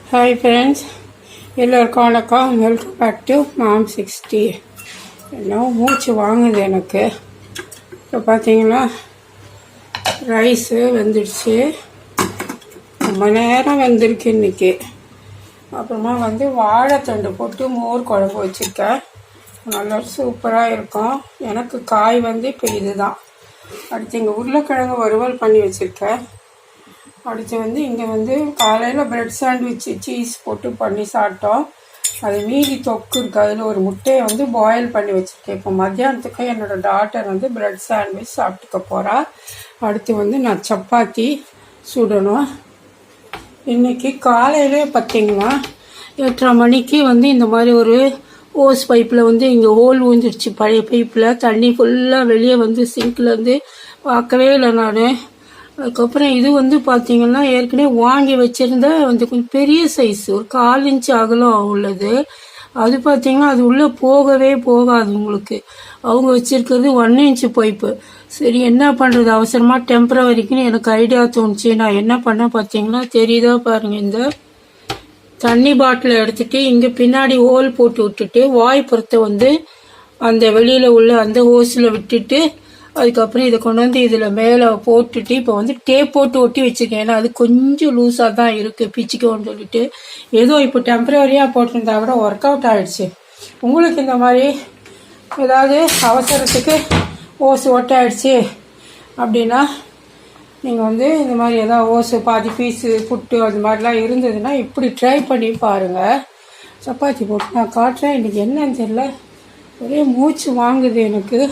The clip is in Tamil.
ஹாய் ஃப்ரெண்ட்ஸ், எல்லோருக்கும் வணக்கம். Welcome back to mom 60. என்ன மூச்சு வாங்குது எனக்கு. இப்போ பார்த்தீங்கன்னா ரைஸு வெந்துடுச்சு. ரொம்ப நேரம் வெந்திருக்கு இன்றைக்கி. அப்புறமா வாழைத்தண்டு போட்டு மோர் குழம்பு வச்சுருக்கேன். நல்லா சூப்பராக இருக்கும். எனக்கு காய் இப்போ இதுதான். அடுத்து இங்கே உருளைக்கிழங்கு வறுவல் பண்ணி வச்சுருக்கேன். அடுத்து இங்கே காலையில் ப்ரெட் சாண்ட்விச் சீஸ் போட்டு பண்ணி சாப்பிட்டோம். அது மீதி தொக்கு இருக்குது. அதில் ஒரு முட்டையை பாயில் பண்ணி வச்சுருக்கேன். இப்போ மத்தியானத்துக்கு என்னோடய டாட்டர் ப்ரெட் சாண்ட்விச் சாப்பிட்டுக்க போகிறா. அடுத்து நான் சப்பாத்தி சுடணும். இன்றைக்கி காலையிலே பார்த்திங்கன்னா 8:30 மணிக்கு இந்த மாதிரி ஒரு ஓஸ் பைப்பில் இங்கே ஹோல் ஊந்துடுச்சு. பழைய பைப்பில் தண்ணி ஃபுல்லாக வெளியே சிங்க்லேருந்து பார்க்கவே இல்லை நான். அதுக்கப்புறம் இது பார்த்தீங்கன்னா ஏற்கனவே வாங்கி வச்சுருந்த கொஞ்சம் பெரிய சைஸ், ஒரு 1/4 இன்ச்சு அகலம் உள்ளது. அது பார்த்தீங்கன்னா அது உள்ளே போகவே போகாது உங்களுக்கு. அவங்க வச்சுருக்கிறது 1 இன்ச்சு பைப்பு. சரி என்ன பண்ணுறது, அவசரமாக டெம்பரவரிக்குன்னு எனக்கு ஐடியா தோணுச்சு. நான் என்ன பண்ணேன் பார்த்தீங்கன்னா, தெரியுதா பாருங்கள், இந்த தண்ணி பாட்டிலை எடுத்துகிட்டு இங்கே பின்னாடி ஹோல் போட்டு விட்டுட்டு வாய்ப்புறத்தை அந்த வெளியில் உள்ள அந்த ஹோஸில் விட்டுட்டு அதுக்கப்புறம் இதை கொண்டு இதில் மேலே போட்டுட்டு இப்போ டேப் போட்டு ஒட்டி வச்சுருக்கேன். ஏன்னா அது கொஞ்சம் லூஸாக தான் இருக்குது, பிச்சுக்கோன்னு சொல்லிட்டு. ஏதோ இப்போ டெம்பரரியாக போட்டிருந்தா கூட ஒர்க் அவுட் ஆகிடுச்சு. உங்களுக்கு இந்த மாதிரி ஏதாவது அவசரத்துக்கு ஓசு ஒட்டாயிடுச்சு அப்படின்னா நீங்கள் இந்த மாதிரி ஏதாவது ஓசு பாதி பீஸு புட்டு அது மாதிரிலாம் இருந்ததுன்னா இப்படி ட்ரை பண்ணி பாருங்கள். சப்பாத்தி போட்டு நான் காட்டுறேன். இன்றைக்கி என்னன்னு தெரியல, ஒரே மூச்சு வாங்குது எனக்கு.